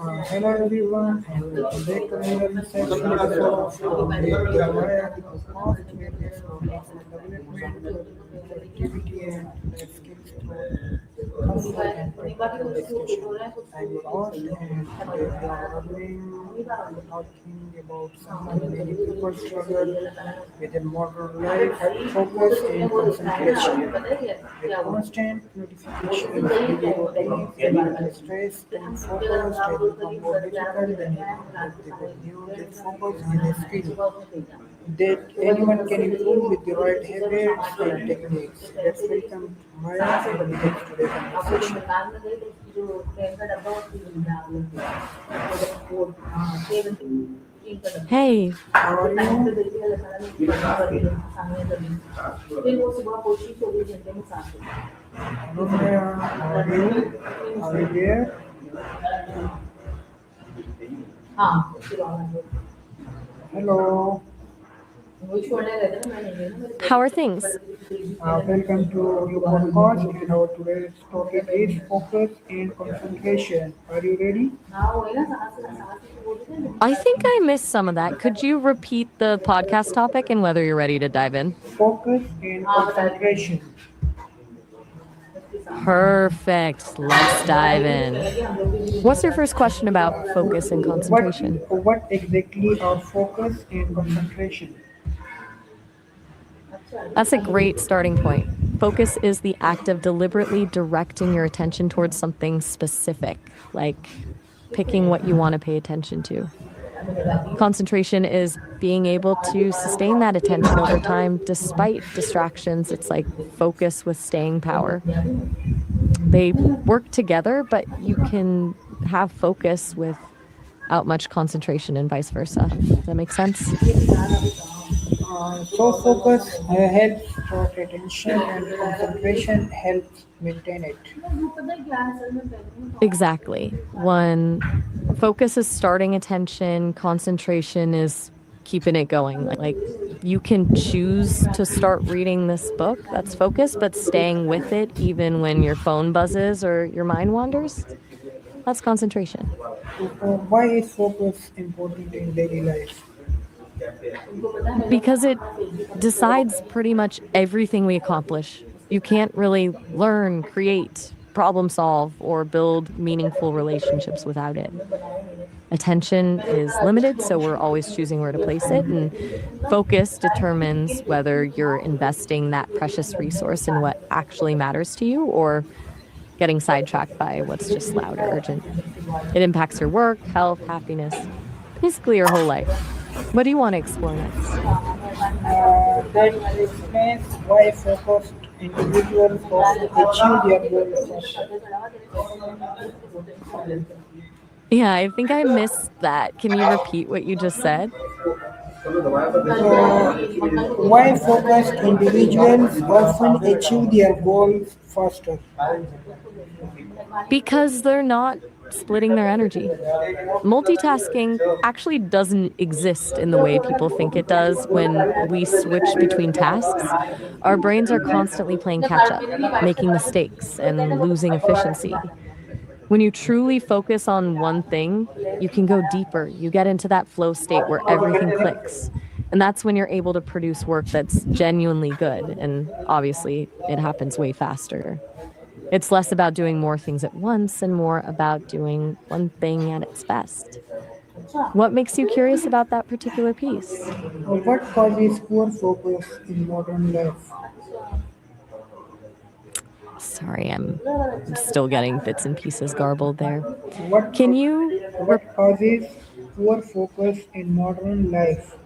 Hello everyone, and welcome back to another session episode of the Maya podcast, where we explore personal development, productivity, and life skills through thoughtful and practical discussion. I'm your host, and today we are talking about something many people struggle with in modern life: focus and concentration. With constant notifications, daily routines, and stress, and focus has become more difficult than ever. But the good news is focus is a skill that anyone can improve with the right habits and techniques. Let's welcome Maya and begin today's conversation. Hey, How are you? Hello Maya, how are you? Are you there? Hello. how are things? Welcome to new podcast, and our today's topic is focus and concentration. Are you ready? I think I missed some of that. Could you repeat the podcast topic and whether you're ready to dive in? Focus and concentration. Perfect. Let's dive in. What's your first question about focus and What concentration? what exactly are focus and concentration? That's a great starting point. Focus is the act of deliberately directing your attention towards something specific, like picking what you want to pay attention to. Concentration is being able to sustain that attention over time despite distractions. It's like focus with staying power. They work together, but you can have focus without much concentration and vice versa. Does that make sense? So focus helps start attention and concentration helps maintain it. Exactly. When focus is starting attention, concentration is keeping it going. Like you can choose to start reading this book, that's focus, but staying with it even when your phone buzzes or your mind wanders, that's concentration. Why is focus important in daily life? Because it decides pretty much everything we accomplish. You can't really learn, create, problem solve, or build meaningful relationships without it. Attention is limited, so we're always choosing where to place it, and focus determines whether you're investing that precious resource in what actually matters to you or getting sidetracked by what's just loud or urgent. It impacts your work, health, happiness, basically your whole life. What do you want to explore next? That explains why focused individuals often achieve their goals. Yeah, I think I missed that. Can you repeat what you just said? Why focused individuals often achieve their goals faster. Because they're not splitting their energy. Multitasking actually doesn't exist in the way people think it does. When we switch between tasks, our brains are constantly playing catch up, making mistakes, and losing efficiency. When you truly focus on one thing, you can go deeper. You get into that flow state where everything clicks. And that's when you're able to produce work that's genuinely good. And obviously, it happens way faster. It's less about doing more things at once and more about doing one thing at its best. What makes you curious about that particular piece? What causes poor focus in modern life? Sorry, I'm still getting bits and pieces garbled there. What Can you what causes poor focus in modern life?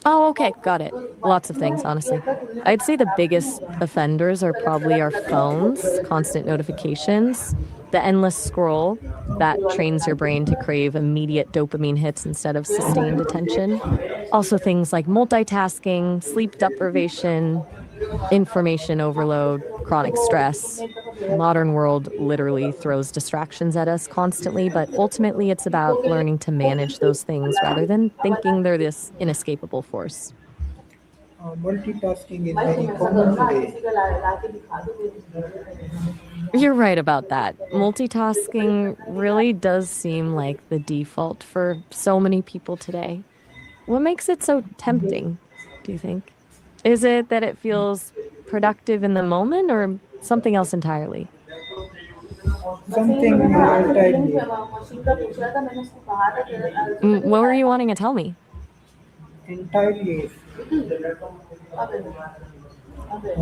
Oh, okay, got it. Lots of things, honestly. I'd say the biggest offenders are probably our phones, constant notifications, the endless scroll that trains your brain to crave immediate dopamine hits instead of sustained attention. Also, things like multitasking, sleep deprivation, information overload, chronic stress. Modern world literally throws distractions at us constantly, but ultimately it's about learning to manage those things rather than thinking they're this inescapable force. Multitasking is very common today. You're right about that. Multitasking really does seem like the default for so many people today. What makes it so tempting, do you think? Is it that it feels productive in the moment or something else entirely? Something entirely. What were you wanting to tell me? Entirely.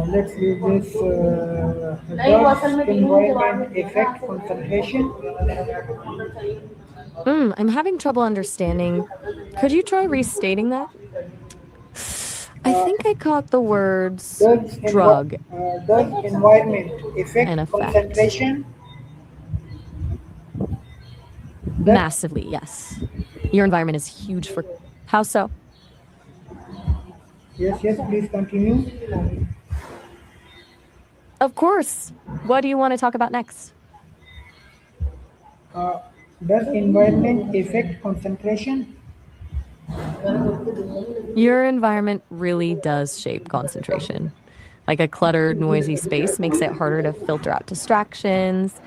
Let's use this. Does environment affect concentration? I'm having trouble understanding. Could you try restating that? I Uh, think I caught the words does, drug does environment and affect effect. concentration? That Massively, yes. Your environment is huge for how so? yes, yes. Please continue. Of course. What do you want to talk about next? Uh, does environment affect concentration? Your environment really does shape concentration. Like a cluttered, noisy space makes it harder to filter out distractions.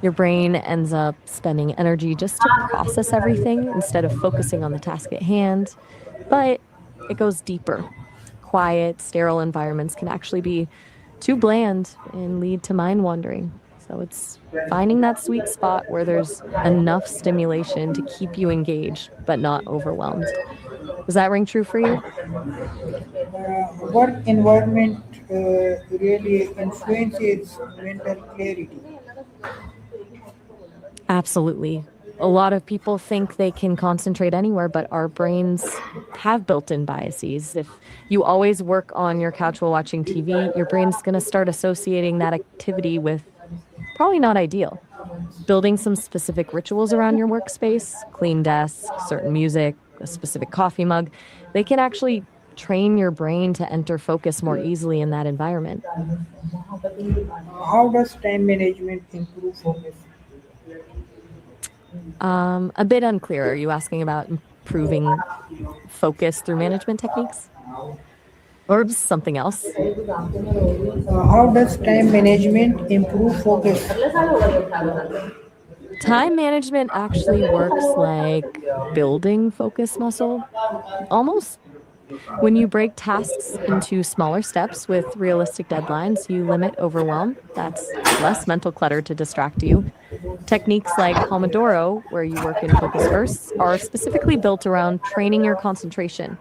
Your brain ends up spending energy just to process everything instead of focusing on the task at hand. But it goes deeper. Quiet, sterile environments can actually be too bland and lead to mind wandering. So it's finding that sweet spot where there's enough stimulation to keep you engaged, but not overwhelmed. Does that ring true for you? Work environment really influences mental clarity. Absolutely. A lot of people think they can concentrate anywhere, but our brains have built in biases. If you always work on your couch while watching TV, your brain's going to start associating that activity with probably not ideal. Building some specific rituals around your workspace, clean desk, certain music, a specific coffee mug, they can actually train your brain to enter focus more easily in that environment. How does time management improve focus? A bit unclear. Are you asking about improving focus through management techniques or something else? How does time management improve focus? Time management actually works like building focus muscle, almost. When you break tasks into smaller steps with realistic deadlines, you limit overwhelm. That's less mental clutter to distract you. Techniques like Pomodoro, where you work in focus bursts, are specifically built around training your concentration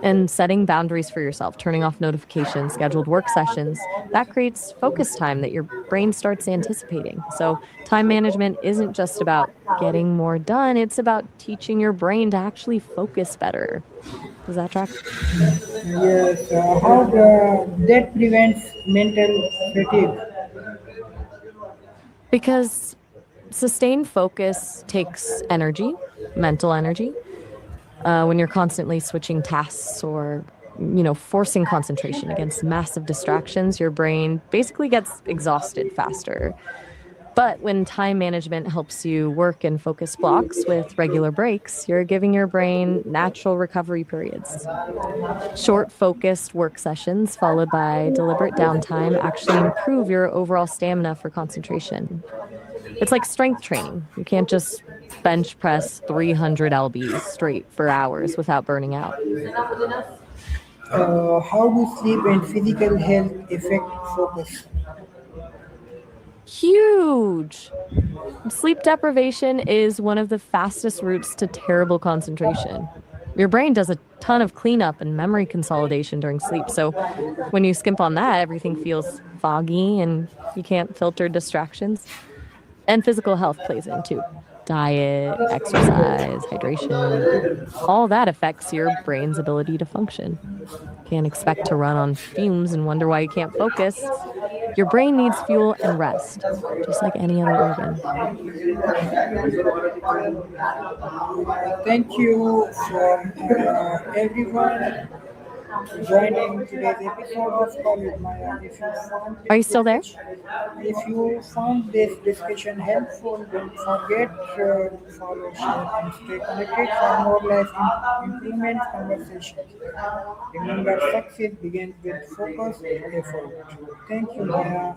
and setting boundaries for yourself, turning off notifications, scheduled work sessions. That creates focus time that your brain starts anticipating. So, time management isn't just about getting more done, it's about teaching your brain to actually focus better. Does that track? Yes. How that prevents mental fatigue? Because sustained focus takes energy, mental energy. When you're constantly switching tasks or forcing concentration against massive distractions, your brain basically gets exhausted faster. But when time management helps you work in focus blocks with regular breaks, you're giving your brain natural recovery periods. Short, focused work sessions followed by deliberate downtime actually improve your overall stamina for concentration. It's like strength training. You can't just bench press 300 lbs straight for hours without burning out. How do sleep and physical health affect focus? Huge. Sleep deprivation is one of the fastest routes to terrible concentration. Your brain does a ton of cleanup and memory consolidation during sleep. So when you skimp on that, everything feels foggy and you can't filter distractions. And physical health plays in too. Diet, exercise, hydration, all that affects your brain's ability to function. Can't expect to run on fumes and wonder why you can't focus. Your brain needs fuel and rest, just like any other organ. Thank you for everyone. joining today's episode of College Maya. Are you still there? If you found this discussion helpful, don't forget to follow, share, and stay connected for more life improvement conversations. Remember, success begins with focus and effort. Thank you, Maya,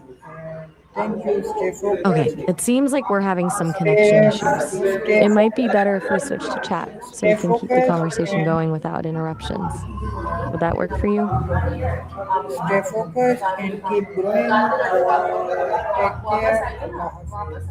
and thank you. Stay Okay, focused. it seems like we're having some connection Stay, issues. stay It might be better if we focused. switch to chat so we Stay can keep the focused conversation and going without interruptions. Would that work for you? stay focused and keep growing. Take care. Allah Hafiz.